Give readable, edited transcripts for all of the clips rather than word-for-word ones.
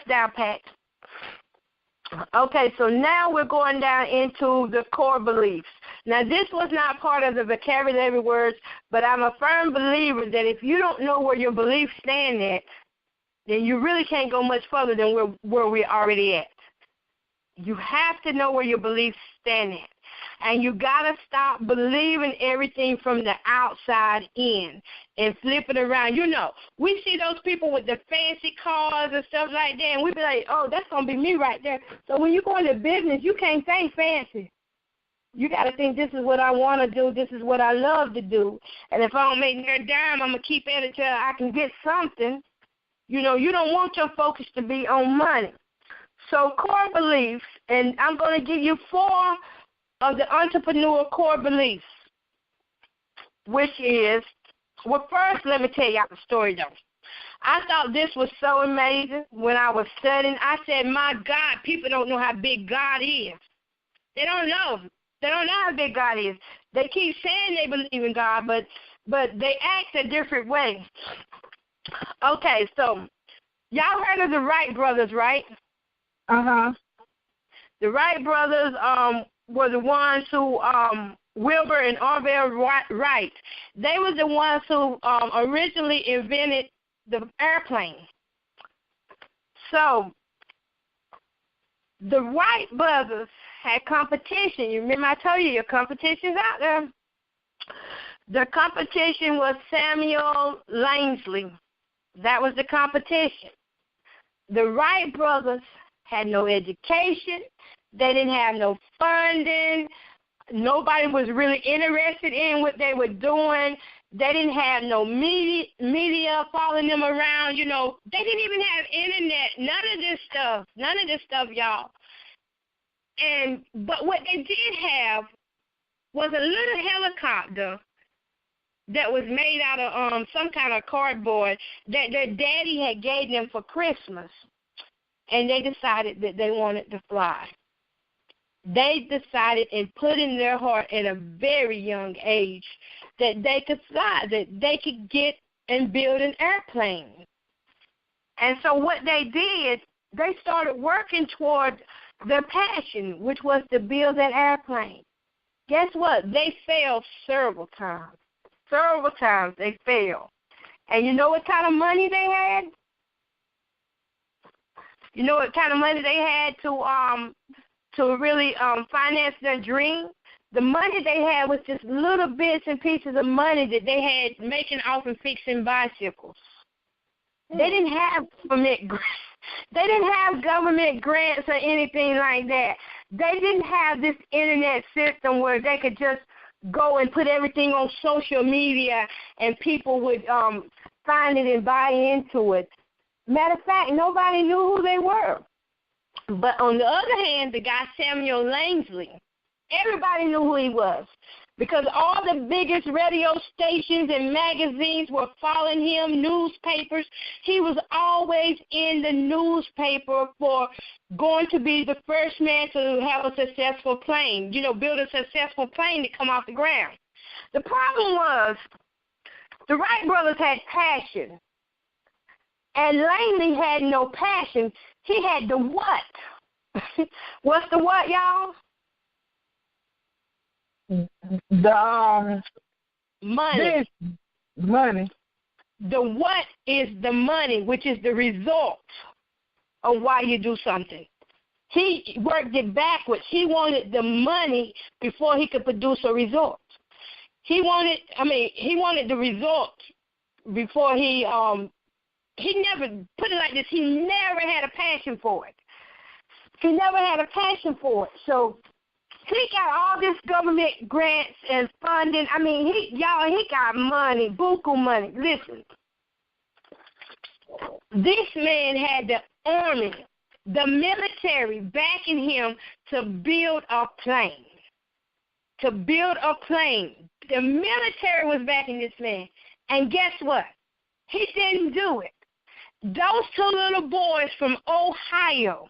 down pat. Okay, so now we're going down into the core beliefs. Now, this was not part of the vocabulary words, but I'm a firm believer that if you don't know where your beliefs stand at, then you really can't go much further than where we're already at. You have to know where your beliefs stand at. And you got to stop believing everything from the outside in and flip it around. You know, we see those people with the fancy cars and stuff like that, and we be like, oh, that's going to be me right there. So when you go into business, you can't think fancy. You got to think this is what I want to do. This is what I love to do. And if I don't make no dime, I'm going to keep at it till I can get something. You know, you don't want your focus to be on money. So core beliefs, and I'm going to give you 4 of the entrepreneur core beliefs, which is, well, first let me tell y'all the story, though. I thought this was so amazing when I was studying. I said, my God, people don't know how big God is. They don't know. They don't know how big God is. They keep saying they believe in God, but they act a different way. Okay, so y'all heard of the Wright brothers, right? Uh-huh. The Wright brothers were the ones who, Wilbur and Orville Wright, they were the ones who originally invented the airplane. So the Wright brothers had competition. You remember I told you your competition's out there. The competition was Samuel Langley. That was the competition. The Wright brothers had no education. They didn't have no funding. Nobody was really interested in what they were doing. They didn't have no media following them around. You know, they didn't even have internet. None of this stuff, y'all. But what they did have was a little helicopter that was made out of some kind of cardboard that their daddy had gave them for Christmas. And they decided that they wanted to fly. They decided and put in their heart at a very young age that they could fly, that they could get and build an airplane. And so what they did, they started working toward their passion, which was to build that airplane. Guess what? They failed several times. Several times they failed. And you know what kind of money they had? You know what kind of money they had to really finance their dream? The money they had was just little bits and pieces of money that they had making off and fixing bicycles. They didn't have government grants. They didn't have government grants or anything like that. They didn't have this internet system where they could just go and put everything on social media and people would find it and buy into it. Matter of fact, nobody knew who they were. But on the other hand, the guy Samuel Langley, everybody knew who he was because all the biggest radio stations and magazines were following him, newspapers. He was always in the newspaper for going to be the first man to have a successful plane, you know, build a successful plane to come off the ground. The problem was the Wright brothers had passion, and Langley had no passion. He had the what? What's the what, y'all? The money. Money. The what is the money, which is the result of why you do something. He worked it backwards. He wanted the money before he could produce a result. He wanted the result before he never, put it like this, he never had a passion for it. He never had a passion for it. So he got all this government grants and funding. I mean, he got money, buku money. Listen, this man had the army, the military backing him to build a plane. To build a plane. The military was backing this man. And guess what? He didn't do it. Those two little boys from Ohio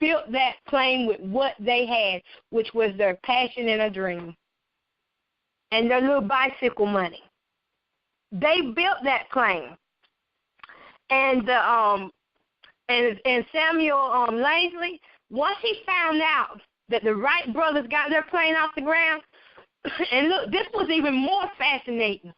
built that plane with what they had, which was their passion and a dream, and their little bicycle money. They built that plane. and Samuel Langley, once he found out that the Wright brothers got their plane off the ground, and look, this was even more fascinating.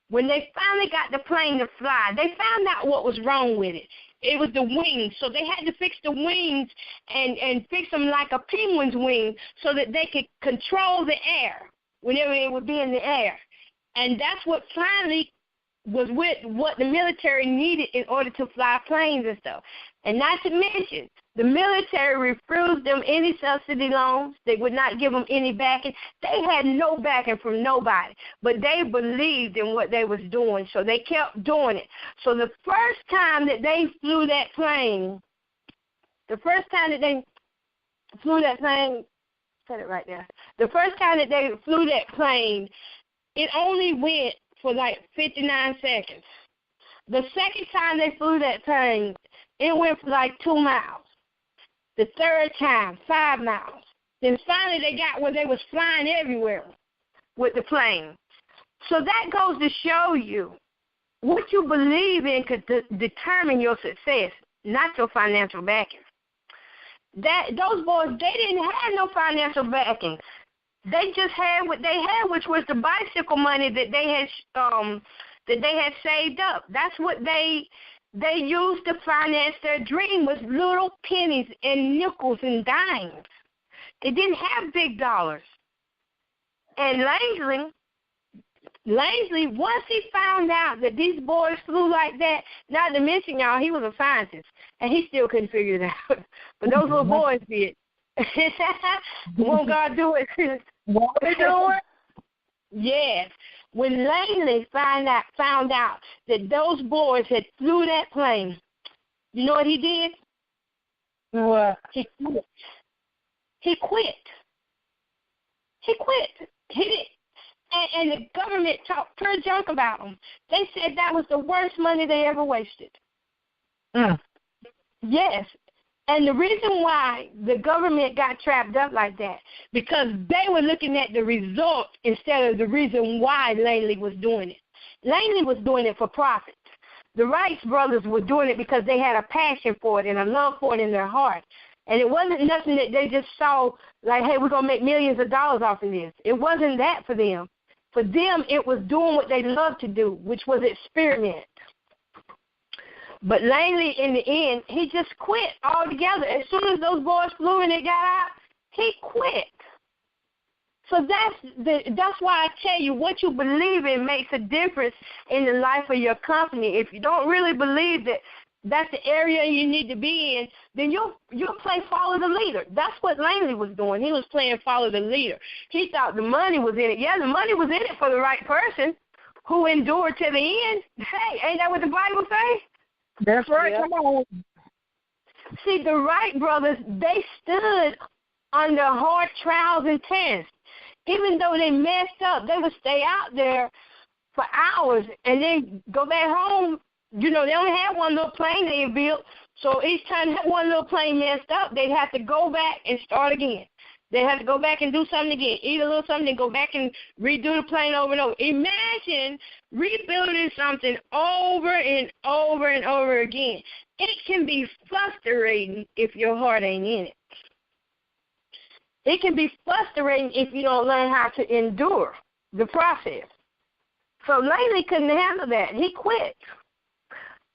When they finally got the plane to fly, they found out what was wrong with it. It was the wings, so they had to fix the wings and fix them like a penguin's wing so that they could control the air whenever it would be in the air. And that's what finally was with what the military needed in order to fly planes and stuff. And not to mention, the military refused them any subsidy loans. They would not give them any backing. They had no backing from nobody, but they believed in what they was doing, so they kept doing it. So the first time that they flew that plane, the first time that they flew that plane it only went for like 59 seconds. The second time they flew that plane, it went for like 2 miles. The third time, 5 miles. Then finally they got where they was flying everywhere with the plane. So that goes to show you what you believe in could determine your success, not your financial backing. Those boys, they didn't have no financial backing. They just had what they had, which was the bicycle money that they had saved up. That's what they used to finance their dream, was little pennies and nickels and dimes. They didn't have big dollars. And Langley, once he found out that these boys flew like that, not to mention, y'all, he was a scientist, and he still couldn't figure it out. But those little boys did. Won't God do it? Won't they do it? Yes. When Langley found out that those boys had flew that plane, you know what he did? What? He quit. He did. And the government talked pure junk about him. They said that was the worst money they ever wasted. Yes. And the reason why the government got trapped up like that, because they were looking at the result instead of the reason why Langley was doing it. Langley was doing it for profit. The Wright brothers were doing it because they had a passion for it and a love for it in their heart. And it wasn't nothing that they just saw like, hey, we're going to make millions of dollars off of this. It wasn't that for them. For them, it was doing what they loved to do, which was experiment. But Langley, in the end, he just quit altogether. As soon as those boys flew and they got out, he quit. So that's why I tell you, what you believe in makes a difference in the life of your company. If you don't really believe that that's the area you need to be in, then you'll play follow the leader. That's what Langley was doing. He was playing follow the leader. He thought the money was in it. Yeah, the money was in it for the right person who endured to the end. Hey, ain't that what the Bible says? That's right. Yeah. Come on. See, the Wright brothers, they stood under hard trials and tests. Even though they messed up, they would stay out there for hours and then go back home. You know, they only had one little plane they had built, so each time that one little plane messed up, they'd have to go back and start again. They'd have to go back and do something again, eat a little something, and go back and redo the plane over and over. Imagine rebuilding something over and over and over again. It can be frustrating if your heart ain't in it. It can be frustrating if you don't learn how to endure the process. So Langley couldn't handle that. He quit.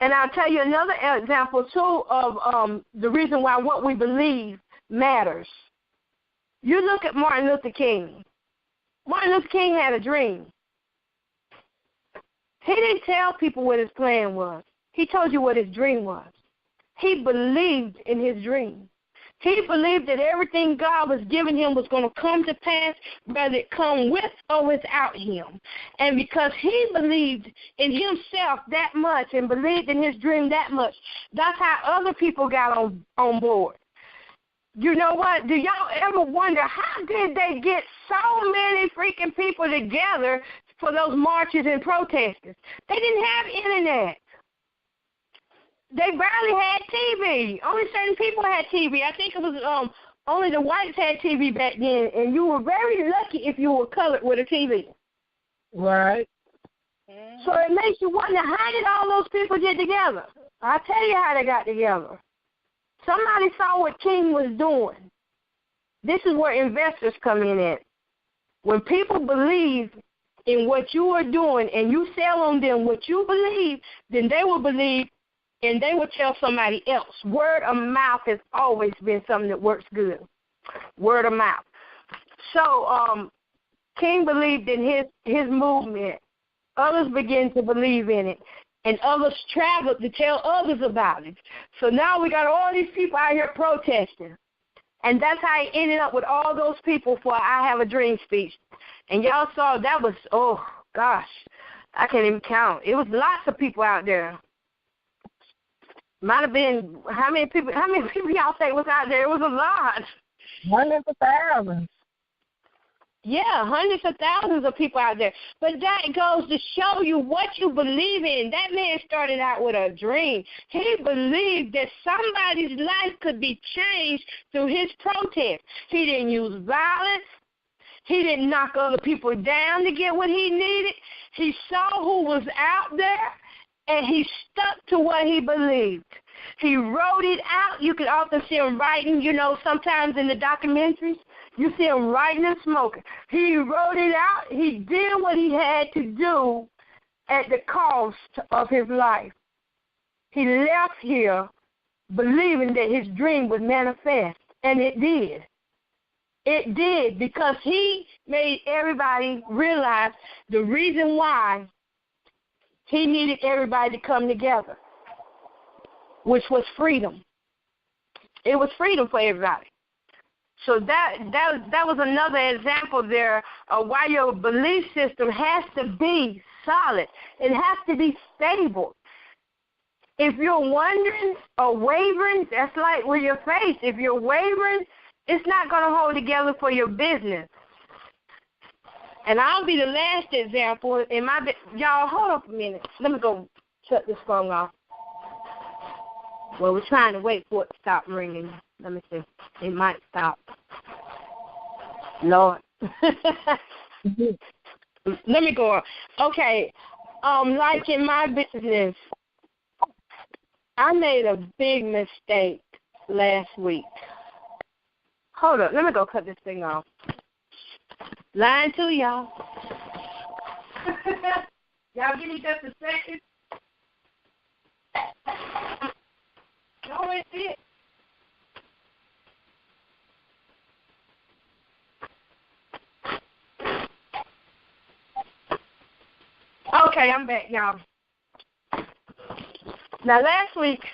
And I'll tell you another example, too, of the reason why what we believe matters. You look at Martin Luther King. Martin Luther King had a dream. He didn't tell people what his plan was. He told you what his dream was. He believed in his dream. He believed that everything God was giving him was going to come to pass, whether it come with or without him. And because he believed in himself that much and believed in his dream that much, that's how other people got on board. You know what? Do y'all ever wonder how did they get so many freaking people together for those marches and protesters? They didn't have internet. They barely had TV. Only certain people had TV. I think it was only the whites had TV back then, and you were very lucky if you were colored with a TV. Right. So it makes you wonder, how did all those people get together? I'll tell you how they got together. Somebody saw what King was doing. This is where investors come in at. When people believe in what you are doing and you sell on them what you believe, then they will believe and they will tell somebody else. Word of mouth has always been something that works good. Word of mouth. So King believed in his movement. Others began to believe in it. And others traveled to tell others about it. So now we got all these people out here protesting. And that's how he ended up with all those people for I Have a Dream speech. And y'all saw that was, oh, gosh, I can't even count. It was lots of people out there. Might have been, how many people y'all think was out there? It was a lot. Hundreds of thousands. Yeah, hundreds of thousands of people out there. But that goes to show you what you believe in. That man started out with a dream. He believed that somebody's life could be changed through his protest. He didn't use violence. He didn't knock other people down to get what he needed. He saw who was out there, and he stuck to what he believed. He wrote it out. You can often see him writing, sometimes in the documentaries. You see him writing and smoking. He wrote it out. He did what he had to do at the cost of his life. He left here believing that his dream would manifest, and it did. It did, because he made everybody realize the reason why he needed everybody to come together, which was freedom. It was freedom for everybody. So that was another example there of why your belief system has to be solid. It has to be stable. If you're wondering or wavering, that's like with your faith. If you're wavering, it's not going to hold together for your business. And I'll be the last example. Y'all, hold up a minute. Let me go shut this phone off. Well, we're trying to wait for it to stop ringing. Let me see. It might stop. Lord. Let me go on. Okay. Like in my business, I made a big mistake last week. Hold up. Let me go cut this thing off. Lying to y'all. Y'all give me just a second. No, it's it. Okay, I'm back, y'all. Now, last week,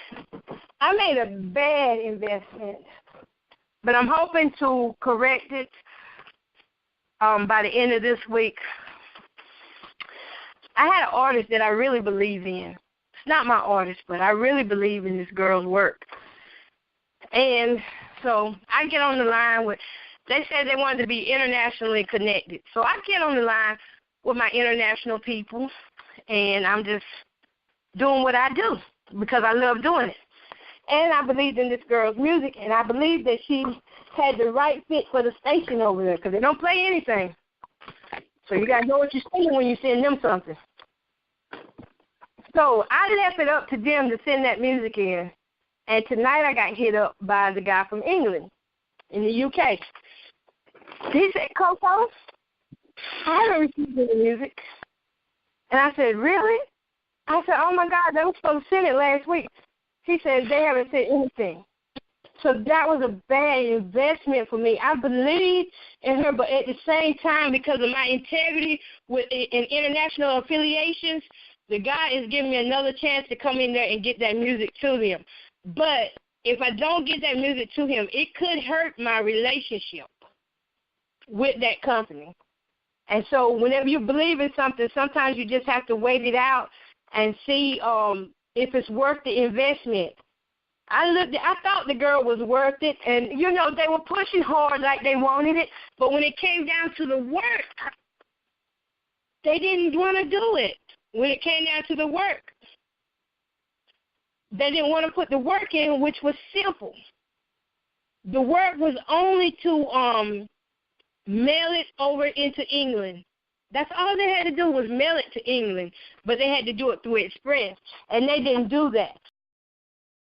I made a bad investment, but I'm hoping to correct it by the end of this week. I had an artist that I really believe in. It's not my artist, but I really believe in this girl's work. And so I get on the line with, they said they wanted to be internationally connected. So I get on the line with my international people, and I'm just doing what I do because I love doing it. And I believed in this girl's music, and I believe that she had the right fit for the station over there because they don't play anything. So you got to know what you're saying when you send them something. So I left it up to them to send that music in. And tonight I got hit up by the guy from England in the UK. He said, Coco, I haven't received any music. And I said, really? I said, oh, my God, they were supposed to send it last week. He said, they haven't sent anything. So that was a bad investment for me. I believed in her, but at the same time, because of my integrity in international affiliations, the guy is giving me another chance to come in there and get that music to them. But if I don't get that music to him, it could hurt my relationship with that company. And so whenever you believe in something, sometimes you just have to wait it out and see if it's worth the investment. I thought the girl was worth it, and, they were pushing hard like they wanted it, but when it came down to the work, they didn't want to do it. When it came down to the work, they didn't want to put the work in, which was simple. The work was only to mail it over into England. That's all they had to do was mail it to England, but they had to do it through Express, and they didn't do that.